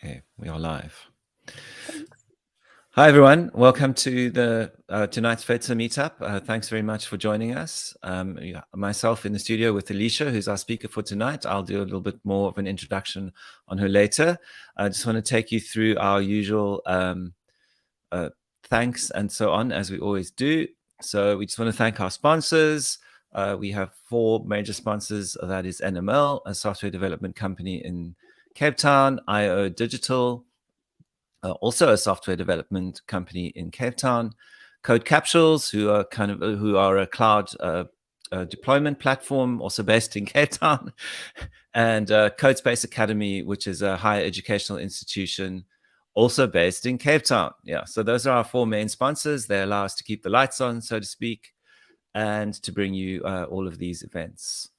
Okay, we are live. Thanks. Hi, everyone. Welcome to the tonight's FEDSA meetup. Thanks very much for joining us. Myself in the studio with Alicia, who's our speaker for tonight. I'll do a little bit more of an introduction on her later. I just want to take you through our usual thanks and so on, as we always do. So we just want to thank our sponsors. We have 4 major sponsors. That is NML, a software development company in Cape Town, IO Digital, also a software development company in Cape Town, Code Capsules, who are a cloud deployment platform, also based in Cape Town, and CodeSpace Academy, which is a higher educational institution, also based in Cape Town. Yeah, so those are our 4 main sponsors. They allow us to keep the lights on, so to speak, and to bring you all of these events.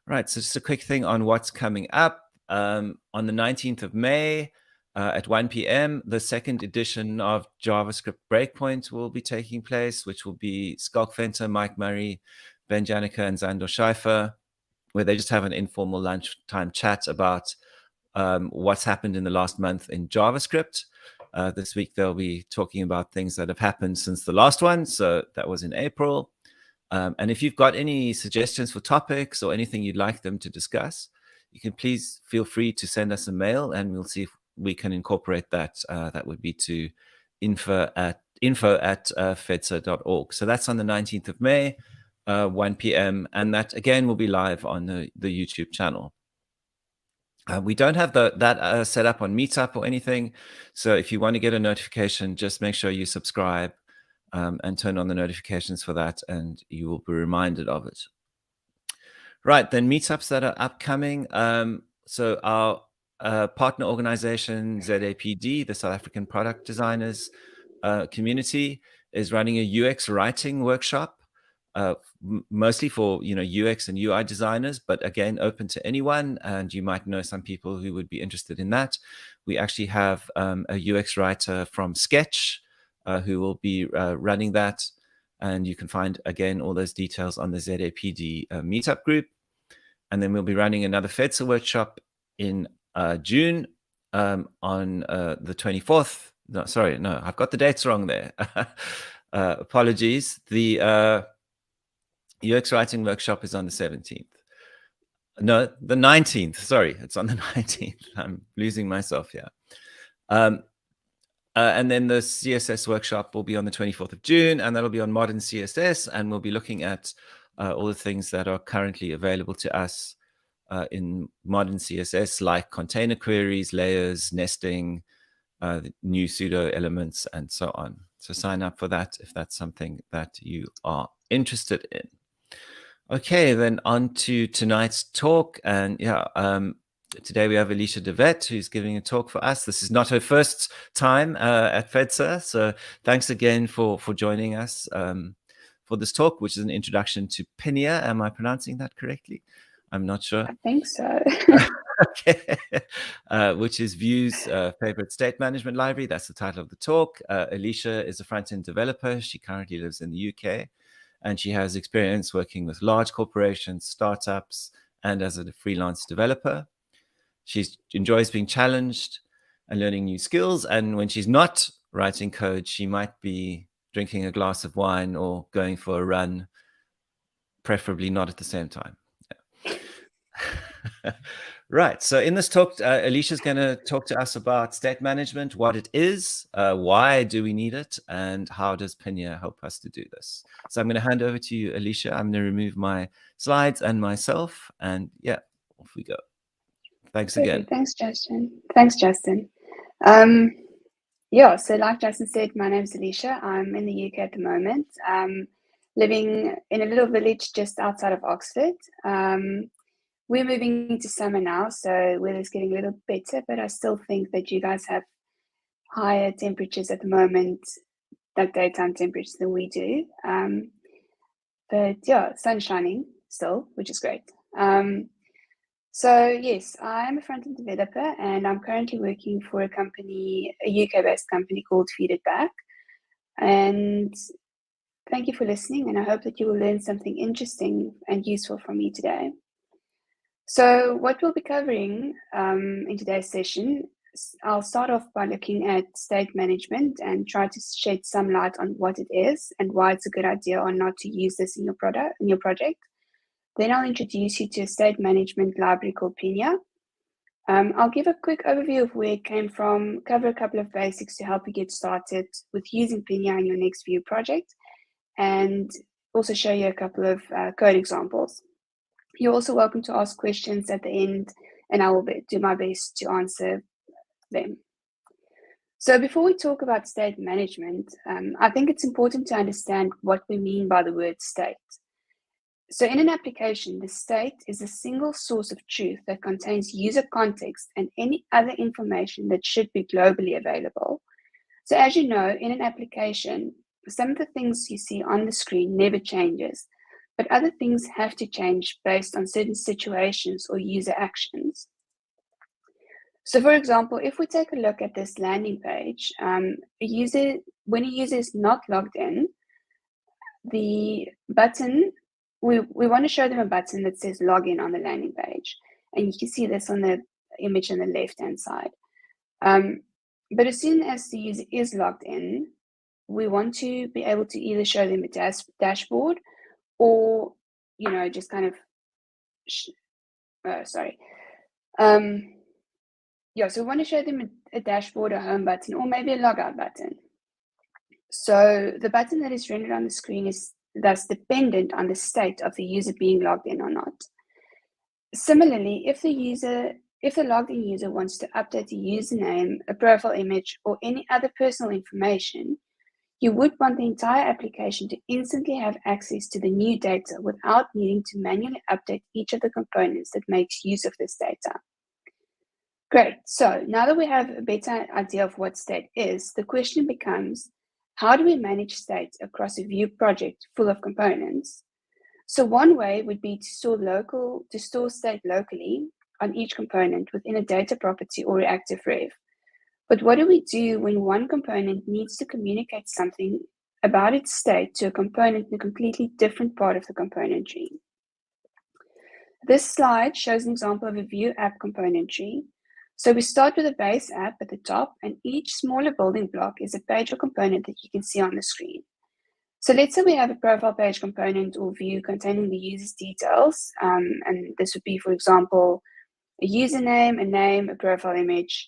Right, so just a quick thing on what's coming up. On the 19th of May, at 1 p.m., the 2nd edition of JavaScript Breakpoint will be taking place, which will be Skulk Venter, Mike Murray, Ben Janica, and Zandor Schleifer, where they just have an informal lunchtime chat about what's happened in the last month in JavaScript. This week, they'll be talking about things that have happened since the last one. So that was in April. And if you've got any suggestions for topics or anything you'd like them to discuss, you can please feel free to send us a mail, and we'll see if we can incorporate that. That would be to info@fedsa.org. So that's on the 19th of May, 1 p.m. And that, again, will be live on the YouTube channel. We don't have that set up on Meetup or anything. So if you want to get a notification, just make sure you subscribe and turn on the notifications for that, and you will be reminded of it. Right, then meetups that are upcoming. So our partner organization, ZAPD, the South African Product Designers Community, is running a UX writing workshop, mostly for UX and UI designers, but again, open to anyone. And you might know some people who would be interested in that. We actually have a UX writer from Sketch who will be running that. And you can find, again, all those details on the ZAPD meetup group. And then we'll be running another FEDSA workshop in June on the 24th. No, sorry, no, I've got the dates wrong there. Apologies. The UX writing workshop is on the 17th. No, the 19th. Sorry, it's on the 19th. I'm losing myself here. And then the CSS workshop will be on the 24th of June, and that'll be on modern CSS, and we'll be looking at all the things that are currently available to us in modern CSS, like container queries, layers, nesting, new pseudo elements, and so on. So sign up for that if that's something that you are interested in. Okay, then on to tonight's talk. And today we have Alicia de Wet, who's giving a talk for us. This is not her first time at FEDSA, so thanks again for joining us for this talk, which is an introduction to Pinia. Am I pronouncing that correctly? I'm not sure. I think so. Okay. Which is Vue's favorite state management library. That's the title of the talk. Alicia is a front-end developer. She currently lives in the UK, and she has experience working with large corporations, startups, and as a freelance developer. She enjoys being challenged and learning new skills. And when she's not writing code, she might be drinking a glass of wine or going for a run, preferably not at the same time. Yeah. Right. So in this talk, Alicia's going to talk to us about state management, what it is, why do we need it, and how does Pinia help us to do this. So I'm going to hand over to you, Alicia. I'm going to remove my slides and myself, and yeah, off we go. Thanks again. Thanks, Justin. So like Justin said, my name is Alicia. I'm in the UK at the moment, living in a little village just outside of Oxford. We're moving into summer now, so weather's getting a little better, but I still think that you guys have higher temperatures at the moment, like daytime temperatures, than we do. But yeah, sun's shining still, which is great. So yes, I'm a front-end developer, and I'm currently working for a company, a UK-based company called Feed It Back. And thank you for listening, and I hope that you will learn something interesting and useful from me today. So what we'll be covering in today's session, I'll start off by looking at state management and try to shed some light on what it is and why it's a good idea or not to use this in your project. Then I'll introduce you to a state management library called Pinia. I'll give a quick overview of where it came from, cover a couple of basics to help you get started with using Pinia in your next Vue project, and also show you a couple of code examples. You're also welcome to ask questions at the end, and I will do my best to answer them. So before we talk about state management, I think it's important to understand what we mean by the word state. So in an application, the state is a single source of truth that contains user context and any other information that should be globally available. So as you know, in an application, some of the things you see on the screen never changes, but other things have to change based on certain situations or user actions. So for example, if we take a look at this landing page, when a user is not logged in, the button, we want to show them a button that says login on the landing page. And you can see this on the image on the left-hand side. But as soon as the user is logged in, we want to be able to either show them a dashboard or, just kind of, so we want to show them a dashboard, a home button, or maybe a logout button. So the button that is rendered on the screen is thus dependent on the state of the user being logged in or not. Similarly, if the logged in user wants to update a username, a profile image, or any other personal information, you would want the entire application to instantly have access to the new data without needing to manually update each of the components that makes use of this data. Great, so now that we have a better idea of what state is, the question becomes, how do we manage state across a Vue project full of components? So one way would be to store state locally on each component within a data property or reactive ref. But what do we do when one component needs to communicate something about its state to a component in a completely different part of the component tree? This slide shows an example of a Vue app component tree. So we start with a base app at the top, and each smaller building block is a page or component that you can see on the screen. So let's say we have a profile page component or view containing the user's details, and this would be, for example, a username, a name, a profile image,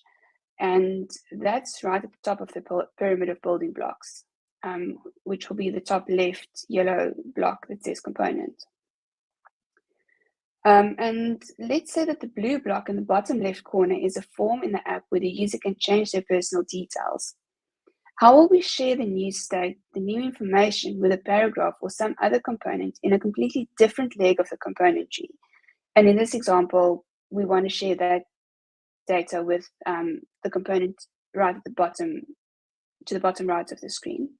and that's right at the top of the pyramid of building blocks, which will be the top left yellow block that says component. And let's say that the blue block in the bottom left corner is a form in the app where the user can change their personal details. How will we share the new state, the new information, with a paragraph or some other component in a completely different leg of the component tree? And in this example, we want to share that data with the component right at the bottom, to the bottom right of the screen.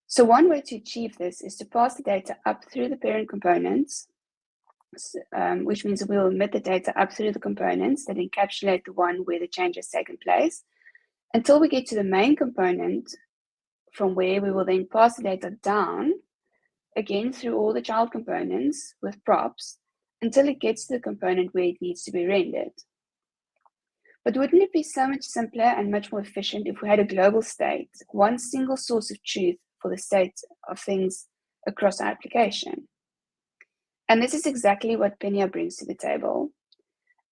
So one way to achieve this is to pass the data up through the parent components, which means that we'll emit the data up through the components that encapsulate the one where the change has taken place, until we get to the main component, from where we will then pass the data down, again through all the child components with props, until it gets to the component where it needs to be rendered. But wouldn't it be so much simpler and much more efficient if we had a global state, one single source of truth for the state of things across our application? And this is exactly what Pinia brings to the table.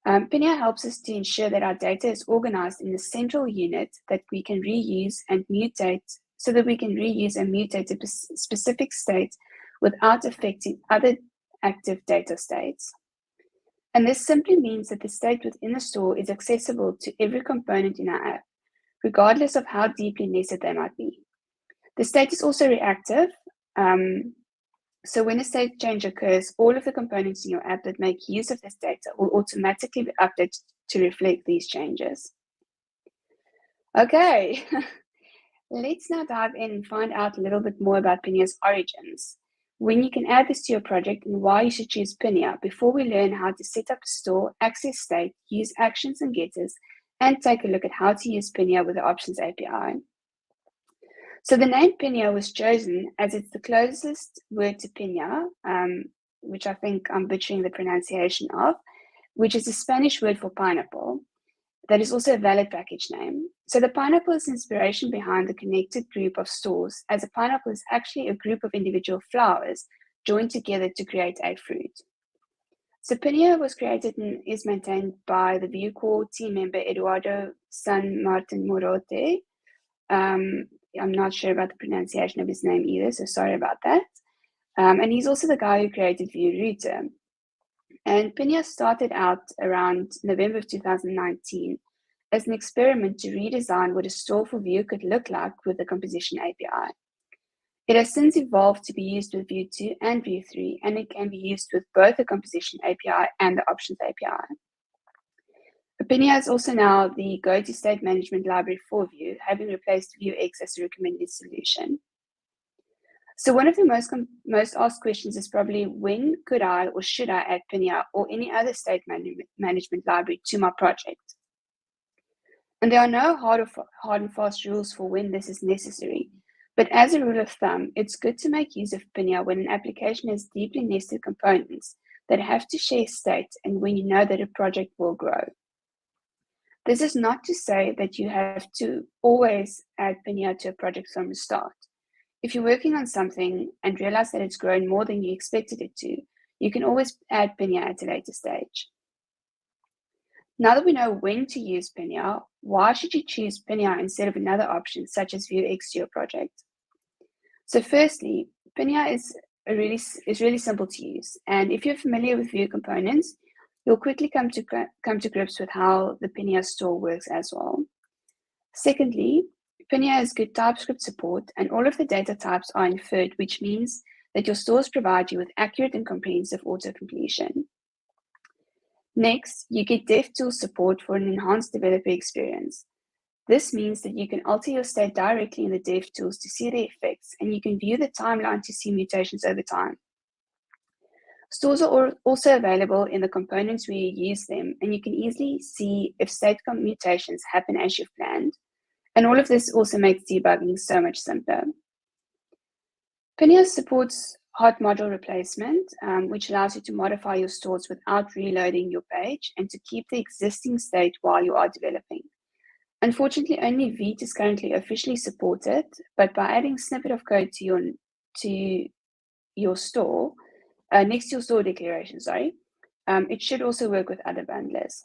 Pinia helps us to ensure that our data is organized in a central unit that we can reuse and mutate, so that we can reuse and mutate a specific state without affecting other active data states. And this simply means that the state within the store is accessible to every component in our app, regardless of how deeply nested they might be. The state is also reactive. So when a state change occurs, all of the components in your app that make use of this data will automatically be updated to reflect these changes. Okay, let's now dive in and find out a little bit more about Pinia's origins, when you can add this to your project, and why you should choose Pinia, before we learn how to set up a store, access state, use actions and getters, and take a look at how to use Pinia with the Options API. So the name Pinia was chosen as it's the closest word to piña, which I think I'm butchering the pronunciation of, which is a Spanish word for pineapple. that is also a valid package name. So the pineapple is inspiration behind the connected group of stores, as a pineapple is actually a group of individual flowers joined together to create a fruit. So Pinia was created and is maintained by the Vue core team member Eduardo San Martin Morote. I'm not sure about the pronunciation of his name either, so sorry about that. And he's also the guy who created Vue Router. And Pinia started out around November of 2019 as an experiment to redesign what a store for Vue could look like with the composition API. It has since evolved to be used with Vue 2 and Vue 3, and it can be used with both the composition API and the options API. Pinia is also now the go-to state management library for Vue, having replaced Vuex as a recommended solution. So one of the most asked questions is probably, when could I or should I add Pinia or any other state management library to my project? And there are no hard and fast rules for when this is necessary. But as a rule of thumb, it's good to make use of Pinia when an application has deeply nested components that have to share state and when you know that a project will grow. This is not to say that you have to always add Pinia to a project from the start. If you're working on something and realize that it's grown more than you expected it to, you can always add Pinia at a later stage. Now that we know when to use Pinia, why should you choose Pinia instead of another option such as Vuex to your project? So firstly, Pinia is really simple to use, and if you're familiar with Vue components, you'll quickly come to grips with how the Pinia store works as well. Secondly, Pinia has good TypeScript support, and all of the data types are inferred, which means that your stores provide you with accurate and comprehensive auto-completion. Next, you get DevTools support for an enhanced developer experience. This means that you can alter your state directly in the DevTools to see the effects, and you can view the timeline to see mutations over time. Stores are also available in the components where you use them, and you can easily see if state mutations happen as you've planned. And all of this also makes debugging so much simpler. Pinia supports hot module replacement, which allows you to modify your stores without reloading your page and to keep the existing state while you are developing. Unfortunately, only Vite is currently officially supported, but by adding a snippet of code to your store, next to your store declaration, it should also work with other bundlers.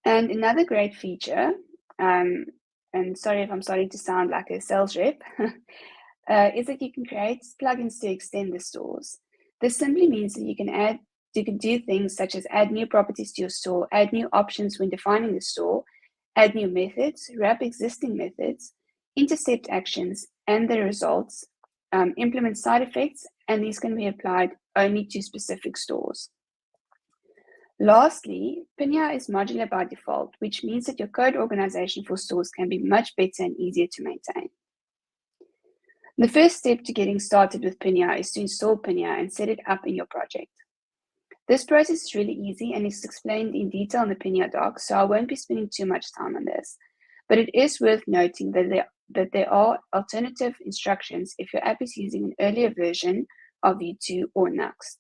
And another great feature, and sorry if I'm starting to sound like a sales rep, is that you can create plugins to extend the stores. This simply means that you can do things such as add new properties to your store, add new options when defining the store, add new methods, wrap existing methods, intercept actions and the results, implement side effects, and these can be applied only to specific stores. Lastly, Pinia is modular by default, which means that your code organization for stores can be much better and easier to maintain. The first step to getting started with Pinia is to install Pinia and set it up in your project. This process is really easy and is explained in detail in the Pinia doc, so I won't be spending too much time on this. But it is worth noting that there are alternative instructions if your app is using an earlier version of Vue 2 or Next.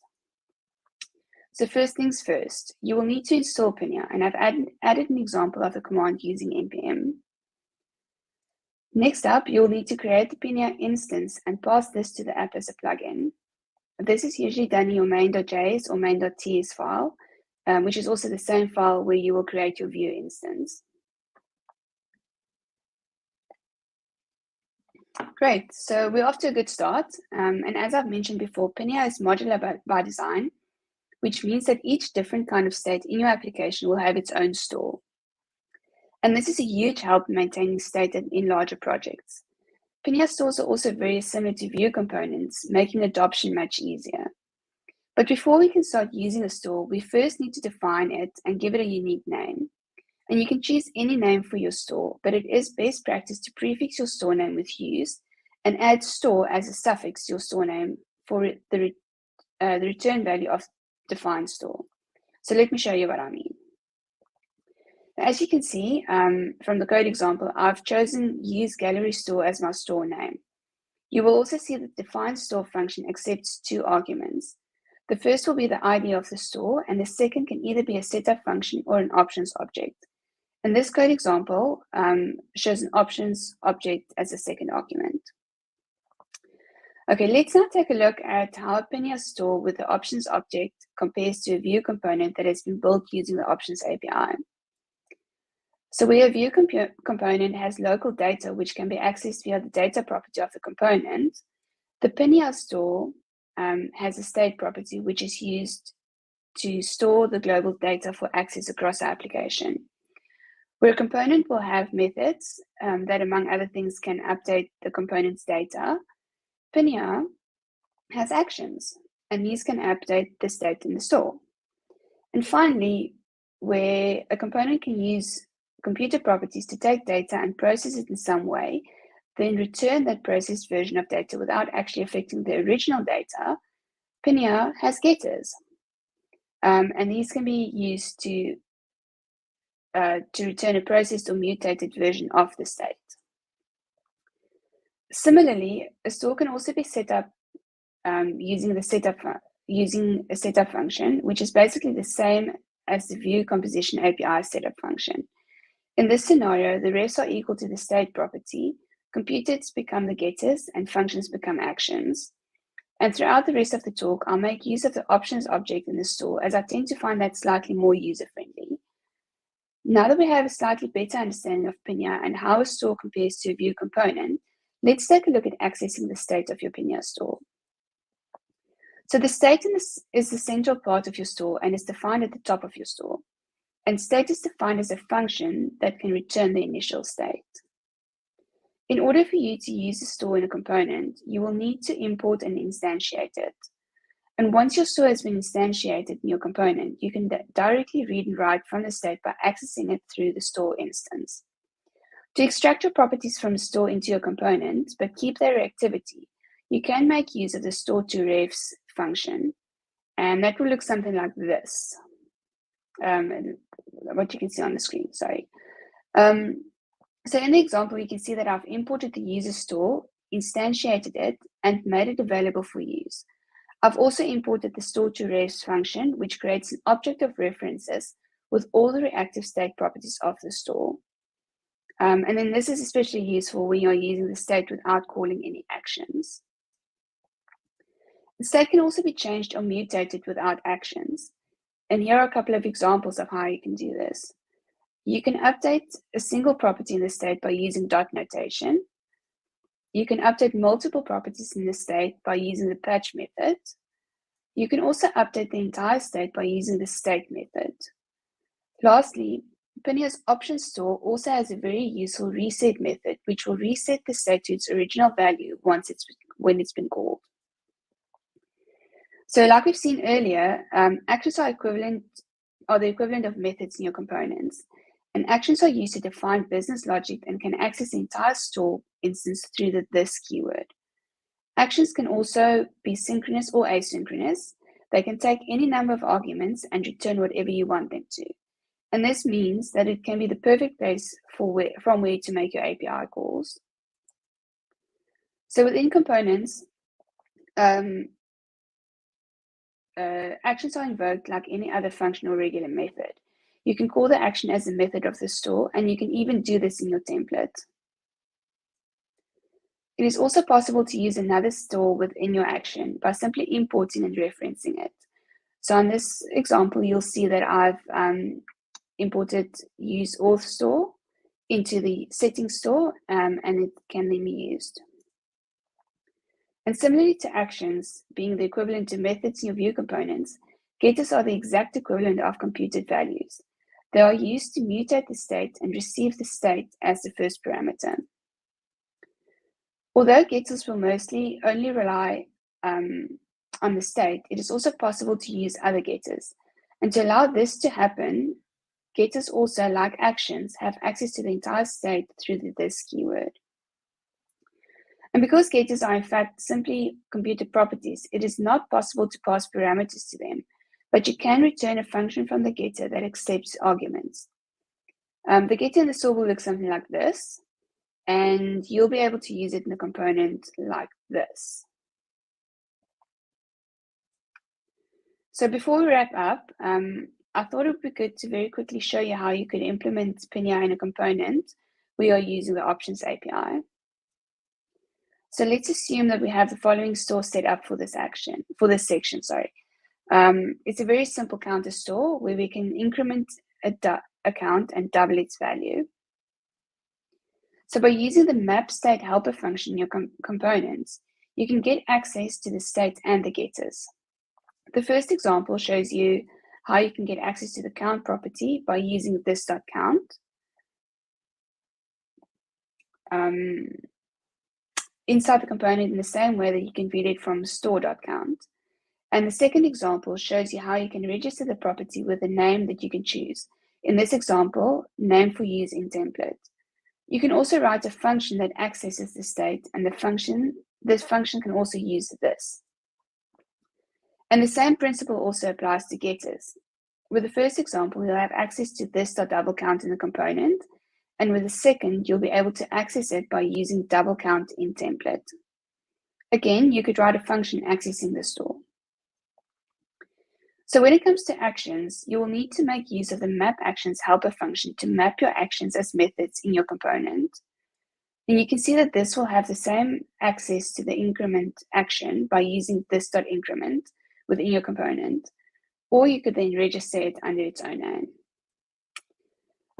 So first things first, you will need to install Pinia, and I've added an example of the command using npm. Next up, you'll need to create the Pinia instance and pass this to the app as a plugin. This is usually done in your main.js or main.ts file, which is also the same file where you will create your Vue instance. Great, so we're off to a good start. And as I've mentioned before, Pinia is modular by design, which means that each different kind of state in your application will have its own store. And this is a huge help in maintaining state in larger projects. Pinia stores are also very similar to Vue components, making adoption much easier. But before we can start using a store, we first need to define it and give it a unique name. And you can choose any name for your store, but it is best practice to prefix your store name with use and add store as a suffix to your store name for the return value of defined store. So let me show you what I mean. As you can see from the code example, I've chosen use gallery store as my store name. You will also see that the define store function accepts two arguments. The first will be the ID of the store, and the second can either be a setup function or an options object. And this code example shows an options object as a second argument. Okay, let's now take a look at how a Pinia store with the options object compares to a view component that has been built using the options API. So where a view component has local data which can be accessed via the data property of the component, the Pinia store has a state property which is used to store the global data for access across the application. Where a component will have methods that, among other things, can update the component's data, Pinia has actions, and these can update the state in the store. And finally, where a component can use computer properties to take data and process it in some way, then return that processed version of data without actually affecting the original data, Pinia has getters. And these can be used to return a processed or mutated version of the state. Similarly, a store can also be set up using a setup function, which is basically the same as the view composition API setup function. In this scenario, the refs are equal to the state property, computers become the getters, and functions become actions. And throughout the rest of the talk, I'll make use of the options object in the store, as I tend to find that slightly more user-friendly. Now that we have a slightly better understanding of Pinia and how a store compares to a view component, let's take a look at accessing the state of your Pinia store. So the state is the central part of your store and is defined at the top of your store. And state is defined as a function that can return the initial state. In order for you to use the store in a component, you will need to import and instantiate it. And once your store has been instantiated in your component, you can directly read and write from the state by accessing it through the store instance. To extract your properties from a store into your component, but keep their reactivity, you can make use of the store to refs function. And that will look something like this. What you can see on the screen, sorry. So in the example, you can see that I've imported the user store, instantiated it, and made it available for use. I've also imported the store to refs function, which creates an object of references with all the reactive state properties of the store. And then this is especially useful when you're using the state without calling any actions. The state can also be changed or mutated without actions. And here are a couple of examples of how you can do this. You can update a single property in the state by using dot notation. You can update multiple properties in the state by using the patch method. You can also update the entire state by using the state method. Lastly, Pinia's options store also has a very useful reset method, which will reset the state to its original value when it's been called. So like we've seen earlier, actions are the equivalent of methods in your components. And actions are used to define business logic and can access the entire store instance through the this keyword. Actions can also be synchronous or asynchronous. They can take any number of arguments and return whatever you want them to. And this means that it can be the perfect place from where to make your API calls. So within components, actions are invoked like any other function or regular method. You can call the action as a method of the store, and you can even do this in your template. It is also possible to use another store within your action by simply importing and referencing it. So on this example, you'll see that I've imported use auth store into the settings store, and it can then be used. And similarly to actions being the equivalent to methods in your view components, getters are the exact equivalent of computed values. They are used to mutate the state and receive the state as the first parameter. Although getters will mostly only rely on the state, it is also possible to use other getters. And to allow this to happen, getters also, like actions, have access to the entire state through the this keyword. And because getters are in fact simply computer properties, it is not possible to pass parameters to them, but you can return a function from the getter that accepts arguments. The getter in the store will look something like this, and you'll be able to use it in a component like this. So before we wrap up, I thought it would be good to very quickly show you how you could implement Pinia in a component we are using the options API. So let's assume that we have the following store set up for this section. It's a very simple counter store where we can increment a account and double its value. So by using the map state helper function in your components, you can get access to the state and the getters. The first example shows you how you can get access to the count property by using this.count. Inside the component in the same way that you can read it from store.count. And the second example shows you how you can register the property with a name that you can choose. In this example, name for use in template. You can also write a function that accesses the state, and this function can also use this. And the same principle also applies to getters. With the first example, you'll have access to this.doubleCount in the component, and with the second, you'll be able to access it by using double count in template. Again, you could write a function accessing the store. So when it comes to actions, you will need to make use of the map actions helper function to map your actions as methods in your component. And you can see that this will have the same access to the increment action by using this.increment within your component, or you could then register it under its own name.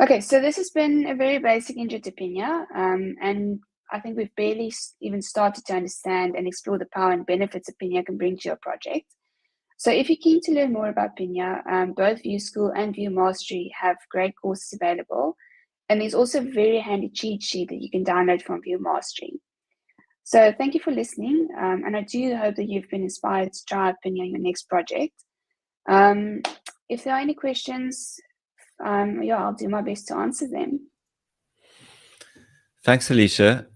Okay, so this has been a very basic intro to Pinia, and I think we've barely even started to understand and explore the power and benefits that Pinia can bring to your project. So if you're keen to learn more about Pinia, both Vue School and Vue Mastery have great courses available, and there's also a very handy cheat sheet that you can download from Vue Mastery. So thank you for listening, and I do hope that you've been inspired to try out Pinia in your next project. If there are any questions, I'll do my best to answer them. Thanks, Alicia.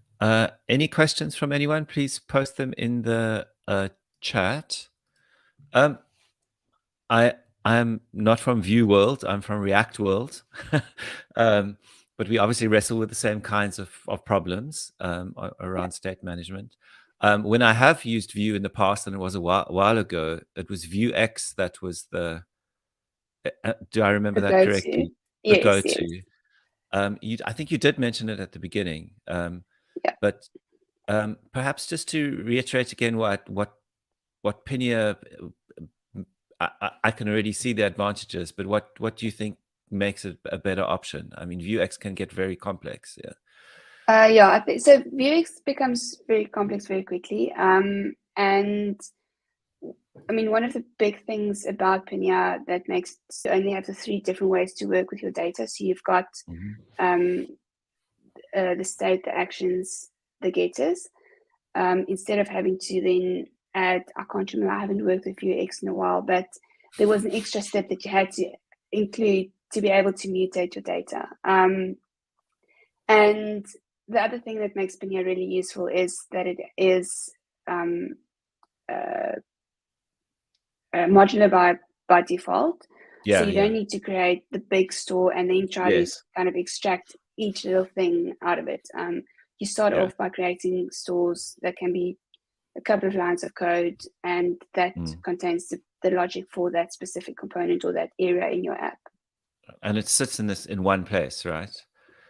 Any questions from anyone? Please post them in the chat. I'm not from Vue world. I'm from React world. But we obviously wrestle with the same kinds of problems around state management. When I have used Vue in the past, and it was a while ago, it was Vuex that was the. Do I remember that correctly? The go-to. Yes. I think you did mention it at the beginning. But perhaps just to reiterate again what Pinia. I can already see the advantages, but what do you think makes it a better option? I mean, Vuex can get very complex. I think so. Vuex becomes very complex very quickly, and I mean, one of the big things about Pinia that makes you only have the 3 different ways to work with your data. So you've got the state, the actions, the getters. Instead of having to then add, I can't remember, I haven't worked with Vuex in a while, but there was an extra step that you had to include to be able to mutate your data. And the other thing that makes Pinia really useful is that it is modular by default. So you don't need to create the big store and then try to kind of extract each little thing out of it. You start off by creating stores that can be a couple of lines of code, and that contains the logic for that specific component or that area in your app. And it sits in one place, right?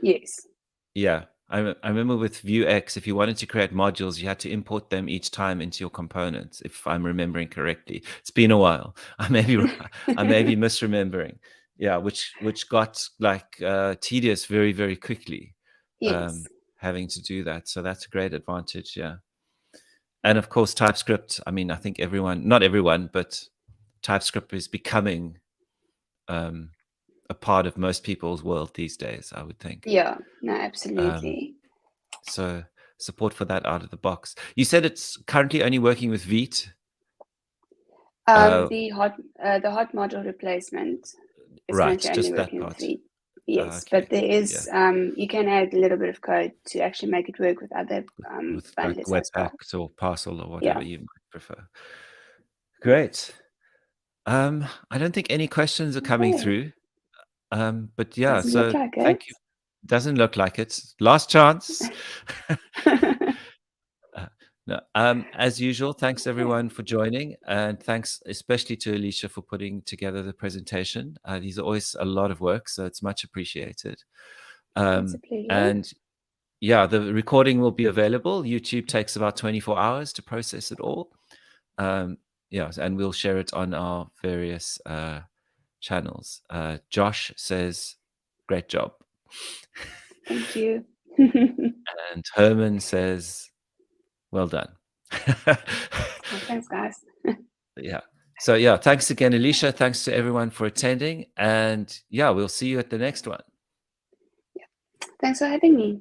Yes. Yeah. I remember with Vuex, if you wanted to create modules, you had to import them each time into your components, if I'm remembering correctly. It's been a while. I may be misremembering. Yeah, which got like tedious very, very quickly. Yes. Having to do that. So that's a great advantage, yeah. And of course, TypeScript, I mean, I think not everyone, but TypeScript is becoming a part of most people's world these days, I would think. Yeah, no, absolutely. So support for that out of the box. You said it's currently only working with Vite. The hot module replacement is currently only working with Vite. Yes, okay. But there is you can add a little bit of code to actually make it work with other with like Webpack or Parcel or whatever you might prefer. Great. I don't think any questions are coming through. But yeah, doesn't look like thank you. Doesn't look like it. Last chance. No, as usual, thanks everyone for joining, and thanks especially to Alicia for putting together the presentation. These are always a lot of work, so it's much appreciated. It's a pleasure. And yeah, the recording will be available. YouTube takes about 24 hours to process it all. Yeah, and we'll share it on our various channels. Josh says, great job. Thank you. And Herman says, well done. Oh, thanks, guys. Yeah. So yeah, thanks again, Alicia. Thanks to everyone for attending. And yeah, we'll see you at the next one. Thanks for having me.